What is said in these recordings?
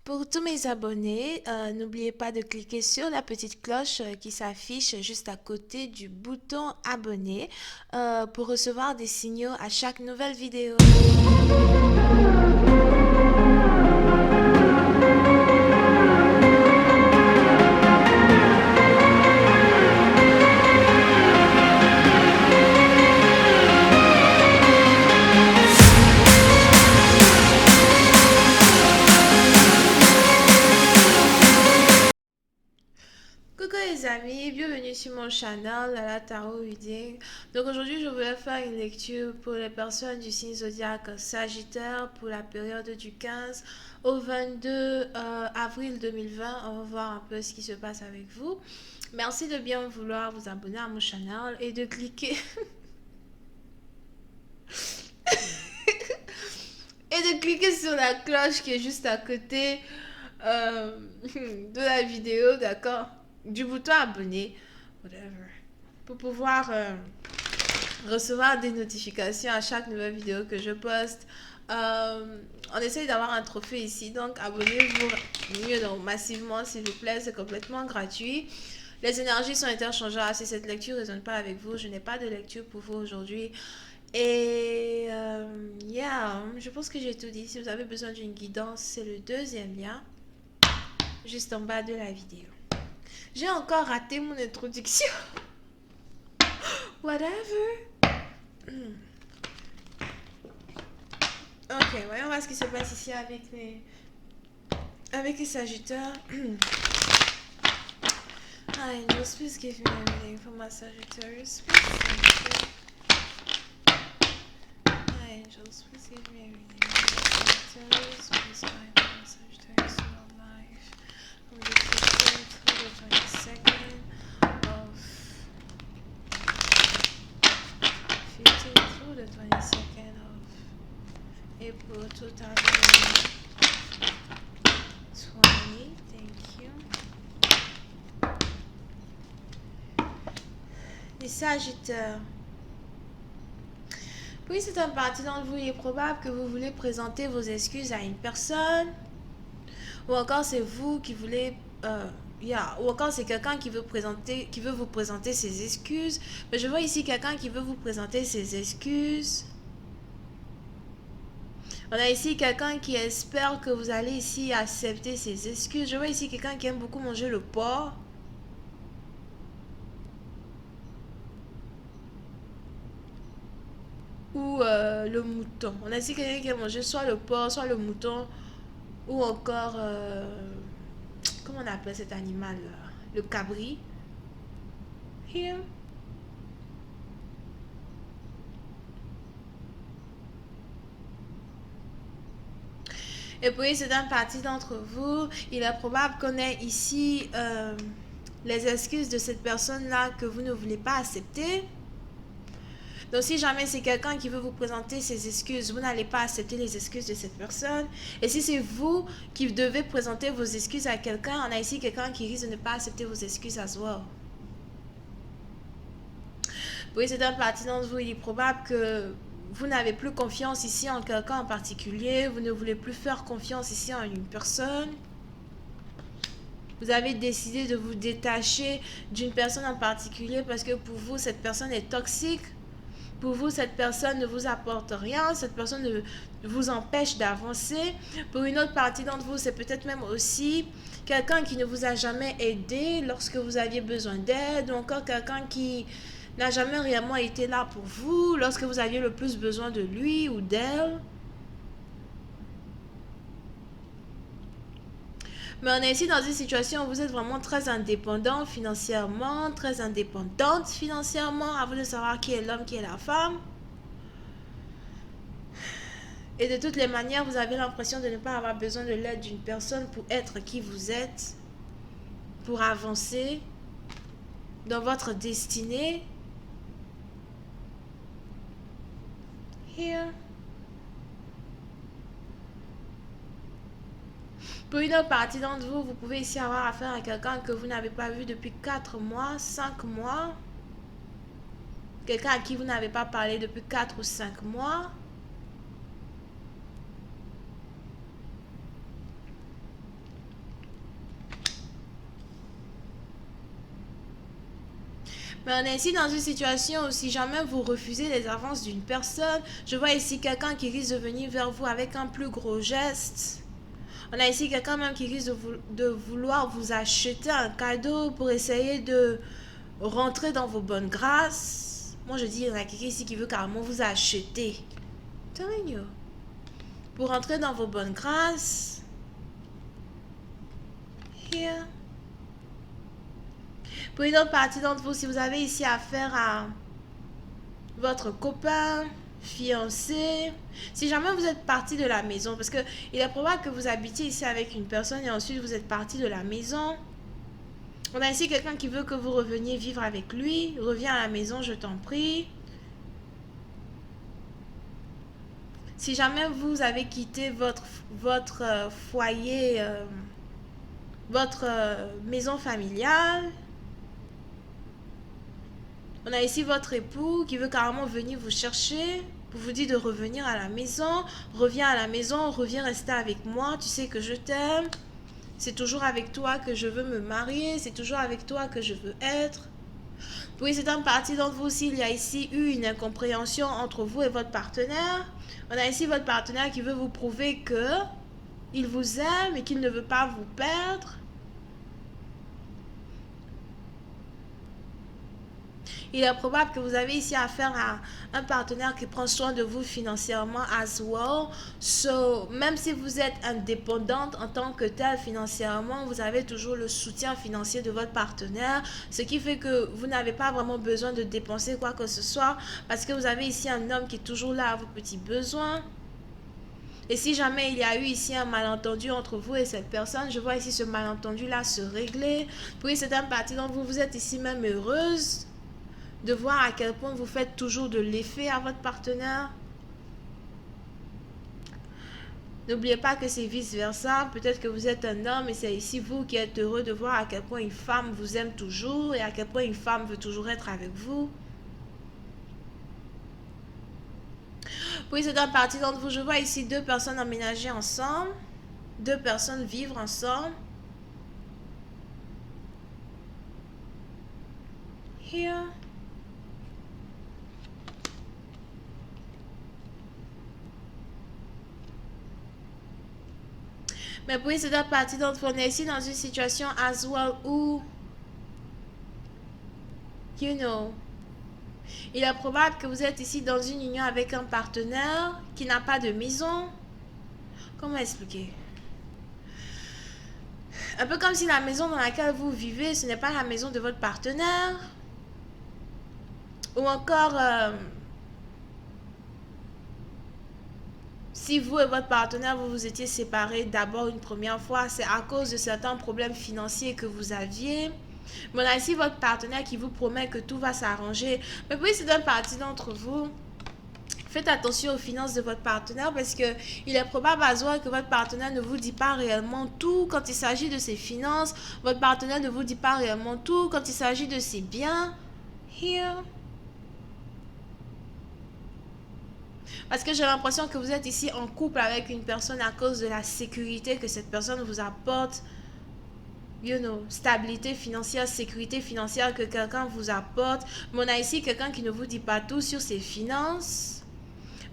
Pour tous mes abonnés, n'oubliez pas de cliquer sur la petite cloche qui s'affiche juste à côté du bouton abonner pour recevoir des signaux à chaque nouvelle vidéo. Coucou les amis, bienvenue sur mon channel Lala Tarot Reading. Donc aujourd'hui je voulais faire une lecture pour les personnes du signe zodiaque Sagittaire pour la période du 15 au 22 avril 2020. On va voir un peu ce qui se passe avec vous. Merci de bien vouloir vous abonner à mon channel et de cliquer sur la cloche qui est juste à côté de la vidéo, d'accord? Du bouton abonner, whatever, pour pouvoir recevoir des notifications à chaque nouvelle vidéo que je poste. On essaye d'avoir un trophée ici, donc abonnez-vous mieux donc massivement s'il vous plaît, c'est complètement gratuit. Les énergies sont interchangeables. Si cette lecture ne résonne pas avec vous, je n'ai pas de lecture pour vous aujourd'hui. Et yeah, je pense que j'ai tout dit. Si vous avez besoin d'une guidance, c'est le deuxième lien, juste en bas de la vidéo. J'ai encore raté mon introduction. Whatever. Ok, voyons voir ce qui se passe ici avec les Sagittaires. Angels, please give me everything for my Sagittarius. Angels, please give me everything for my Sagittarius. Please guide my Sagittarius through life. From the 15th through the 22nd of 15th through the 22nd of April 2020. Thank you. Les Sagittaires. Puis c'est un parti d'entre vous, il est probable que vous voulez présenter vos excuses à une personne, ou encore c'est vous qui voulez, ou encore c'est quelqu'un qui veut vous présenter ses excuses. Mais je vois ici quelqu'un qui veut vous présenter ses excuses. On a ici quelqu'un qui espère que vous allez ici accepter ses excuses. Je vois ici quelqu'un qui aime beaucoup manger le porc. Ou le mouton. On a ici quelqu'un qui a mangé soit le porc, soit le mouton, ou encore, comment on appelle cet animal, le cabri. Here. Et puis, c'est un parti d'entre vous. Il est probable qu'on ait ici les excuses de cette personne-là que vous ne voulez pas accepter. Donc, si jamais c'est quelqu'un qui veut vous présenter ses excuses, vous n'allez pas accepter les excuses de cette personne. Et si c'est vous qui devez présenter vos excuses à quelqu'un, on a ici quelqu'un qui risque de ne pas accepter vos excuses as well. Oui, c'est un parti d'entre vous. Il est probable que vous n'avez plus confiance ici en quelqu'un en particulier. Vous ne voulez plus faire confiance ici en une personne. Vous avez décidé de vous détacher d'une personne en particulier parce que pour vous, cette personne est toxique. Pour vous, cette personne ne vous apporte rien. Cette personne vous empêche d'avancer. Pour une autre partie d'entre vous, c'est peut-être même aussi quelqu'un qui ne vous a jamais aidé lorsque vous aviez besoin d'aide. Ou encore quelqu'un qui n'a jamais réellement été là pour vous lorsque vous aviez le plus besoin de lui ou d'elle. Mais on est ici dans une situation où vous êtes vraiment très indépendant financièrement, très indépendante financièrement. À vous de savoir qui est l'homme, qui est la femme. Et de toutes les manières, vous avez l'impression de ne pas avoir besoin de l'aide d'une personne pour être qui vous êtes, pour avancer dans votre destinée. Here. Pour une autre partie d'entre vous, vous pouvez ici avoir affaire à quelqu'un que vous n'avez pas vu depuis 4 mois, 5 mois. Quelqu'un à qui vous n'avez pas parlé depuis 4 ou 5 mois. Mais on est ici dans une situation où si jamais vous refusez les avances d'une personne, je vois ici quelqu'un qui risque de venir vers vous avec un plus gros geste. On a ici quelqu'un même qui risque de vouloir vous acheter un cadeau pour essayer de rentrer dans vos bonnes grâces. Moi je dis, il y en a quelqu'un ici qui veut carrément vous acheter. Telling you. Pour rentrer dans vos bonnes grâces. Here. Pour une autre partie d'entre vous, si vous avez ici affaire à votre copain, fiancé, si jamais vous êtes parti de la maison, parce que il est probable que vous habitiez ici avec une personne et ensuite vous êtes parti de la maison. On a ici quelqu'un qui veut que vous reveniez vivre avec lui. Reviens à la maison, je t'en prie. Si jamais vous avez quitté votre foyer, votre maison familiale, on a ici votre époux qui veut carrément venir vous chercher pour vous dire de revenir à la maison. Reviens à la maison, reviens rester avec moi. Tu sais que je t'aime. C'est toujours avec toi que je veux me marier. C'est toujours avec toi que je veux être. Oui, c'est une partie d'entre vous s'il y a ici eu une incompréhension entre vous et votre partenaire. On a ici votre partenaire qui veut vous prouver que il vous aime et qu'il ne veut pas vous perdre. Il est probable que vous avez ici affaire à un partenaire qui prend soin de vous financièrement as well. So, même si vous êtes indépendante en tant que telle financièrement, vous avez toujours le soutien financier de votre partenaire. Ce qui fait que vous n'avez pas vraiment besoin de dépenser quoi que ce soit parce que vous avez ici un homme qui est toujours là à vos petits besoins. Et si jamais il y a eu ici un malentendu entre vous et cette personne, je vois ici ce malentendu-là se régler. Puis c'est un parti dont vous êtes ici même heureuse de voir à quel point vous faites toujours de l'effet à votre partenaire. N'oubliez pas que c'est vice-versa. Peut-être que vous êtes un homme et c'est ici vous qui êtes heureux de voir à quel point une femme vous aime toujours et à quel point une femme veut toujours être avec vous. Puis c'est un parti d'entre vous. Je vois ici deux personnes emménager ensemble. Deux personnes vivre ensemble. Here. Mais puis c'est une partie d'entre vous. On est ici dans une situation as well où, you know, il est probable que vous êtes ici dans une union avec un partenaire qui n'a pas de maison. Comment expliquer? Un peu comme si la maison dans laquelle vous vivez, ce n'est pas la maison de votre partenaire. Ou encore, si vous et votre partenaire, vous vous étiez séparés d'abord une première fois, c'est à cause de certains problèmes financiers que vous aviez. Mais on a ici votre partenaire qui vous promet que tout va s'arranger. Mais puis c'est une partie d'entre vous. Faites attention aux finances de votre partenaire parce que il est probable à soi que votre partenaire ne vous dit pas réellement tout quand il s'agit de ses finances. Votre partenaire ne vous dit pas réellement tout quand il s'agit de ses biens. Here. Parce que j'ai l'impression que vous êtes ici en couple avec une personne à cause de la sécurité que cette personne vous apporte. You know, stabilité financière, sécurité financière que quelqu'un vous apporte. Mais on a ici quelqu'un qui ne vous dit pas tout sur ses finances.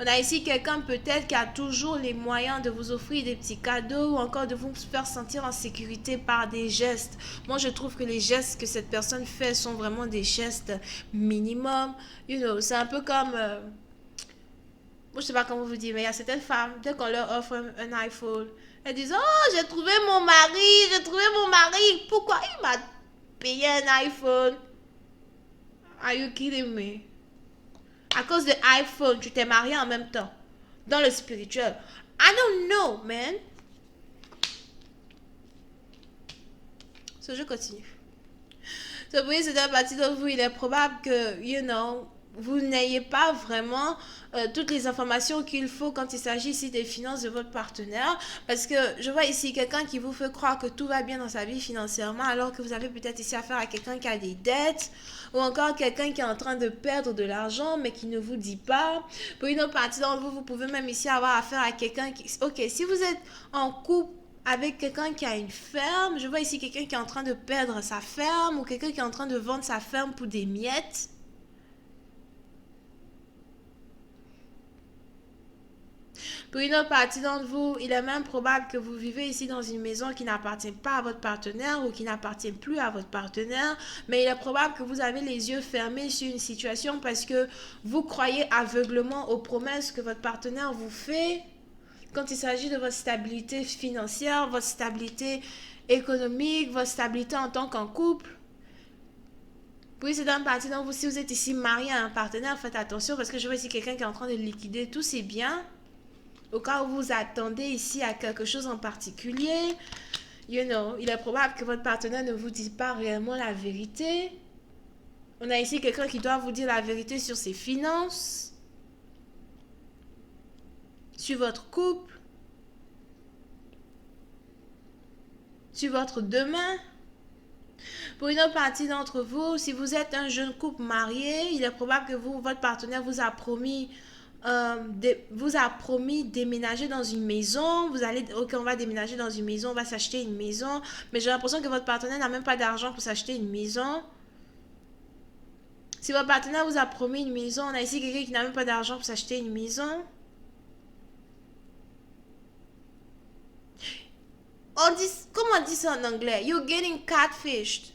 On a ici quelqu'un peut-être qui a toujours les moyens de vous offrir des petits cadeaux ou encore de vous faire sentir en sécurité par des gestes. Moi, je trouve que les gestes que cette personne fait sont vraiment des gestes minimum. You know, c'est un peu comme... moi, je sais pas comment vous dire, mais il y a certaines femmes, dès qu'on leur offre un iPhone, elles disent, oh, j'ai trouvé mon mari. Pourquoi il m'a payé un iPhone? Are you kidding me? À cause de iPhone, tu t'es marié en même temps. Dans le spirituel. I don't know, man. So, je continue. So, vous voyez, c'est un parti de vous. Il est probable que, you know, vous n'ayez pas vraiment toutes les informations qu'il faut quand il s'agit ici des finances de votre partenaire. Parce que je vois ici quelqu'un qui vous fait croire que tout va bien dans sa vie financièrement alors que vous avez peut-être ici affaire à quelqu'un qui a des dettes ou encore quelqu'un qui est en train de perdre de l'argent mais qui ne vous dit pas. Pour une autre partie d'entre vous, vous pouvez même ici avoir affaire à quelqu'un qui... Ok, si vous êtes en couple avec quelqu'un qui a une ferme. Je vois ici quelqu'un qui est en train de perdre sa ferme ou quelqu'un qui est en train de vendre sa ferme pour des miettes. Pour une autre partie d'entre vous, il est même probable que vous vivez ici dans une maison qui n'appartient pas à votre partenaire ou qui n'appartient plus à votre partenaire, mais il est probable que vous avez les yeux fermés sur une situation parce que vous croyez aveuglement aux promesses que votre partenaire vous fait quand il s'agit de votre stabilité financière, votre stabilité économique, votre stabilité en tant qu'en couple. Oui, c'est dans une partie d'entre vous, si vous êtes ici marié à un partenaire, faites attention parce que je vois ici quelqu'un qui est en train de liquider tous ses biens. Au cas où vous attendez ici à quelque chose en particulier, il est probable que votre partenaire ne vous dise pas réellement la vérité. On a ici quelqu'un qui doit vous dire la vérité sur ses finances, sur votre couple, sur votre demain. Pour une autre partie d'entre vous, si vous êtes un jeune couple marié, il est probable que votre partenaire vous a promis déménager dans une maison. Vous allez, ok, on va déménager dans une maison, on va s'acheter une maison. Mais j'ai l'impression que votre partenaire n'a même pas d'argent pour s'acheter une maison. Si votre partenaire vous a promis une maison, on a ici quelqu'un qui n'a même pas d'argent pour s'acheter une maison. Comment on dit ça en anglais? You're getting catfished.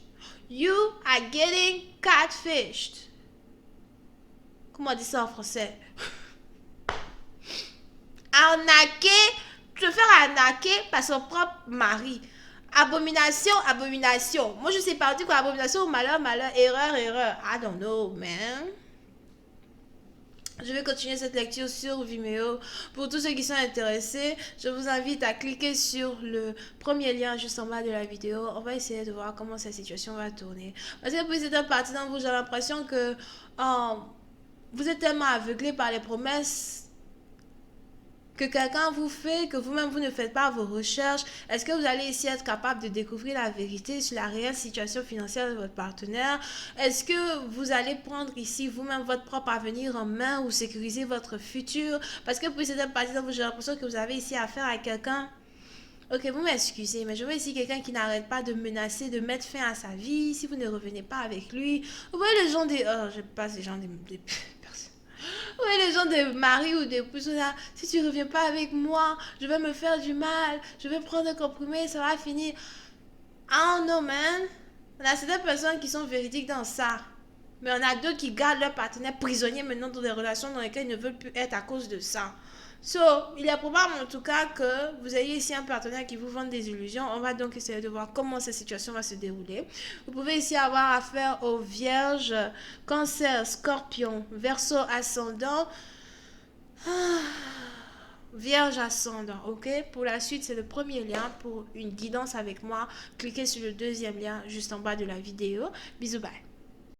You are getting catfished. Comment on dit ça en français? Arnaquer, te faire arnaquer par son propre mari. Abomination, abomination. Moi, je sais pas dire quoi, abomination, malheur, malheur, erreur, erreur. I don't know, man. Je vais continuer cette lecture sur Vimeo. Pour tous ceux qui sont intéressés, je vous invite à cliquer sur le premier lien juste en bas de la vidéo. On va essayer de voir comment cette situation va tourner. Parce que pour cette partie d'entre vous, j'ai l'impression que vous êtes tellement aveuglé par les promesses que quelqu'un vous fait, que vous-même vous ne faites pas vos recherches. Est-ce que vous allez ici être capable de découvrir la vérité sur la réelle situation financière de votre partenaire? Est-ce que vous allez prendre ici vous-même votre propre avenir en main ou sécuriser votre futur? Parce que pour cette partie, j'ai l'impression que vous avez ici affaire à quelqu'un. Ok, vous m'excusez, mais je vois ici quelqu'un qui n'arrête pas de menacer, de mettre fin à sa vie si vous ne revenez pas avec lui. Vous voyez les gens des... Oh, je passe les gens des personnes. Oui, les gens de mari ou d'épouse, si tu reviens pas avec moi, je vais me faire du mal, je vais prendre un comprimé, ça va finir. I don't know, man. On a certaines personnes qui sont véridiques dans ça. Mais on a d'autres qui gardent leur partenaire prisonnier maintenant dans des relations dans lesquelles ils ne veulent plus être à cause de ça. So, il est probable en tout cas que vous ayez ici un partenaire qui vous vend des illusions. On va donc essayer de voir comment cette situation va se dérouler. Vous pouvez ici avoir affaire aux vierges, cancer, scorpion, verseau ascendant. Vierge ascendant, ok? Pour la suite, c'est le premier lien pour une guidance avec moi. Cliquez sur le deuxième lien juste en bas de la vidéo. Bisous, bye.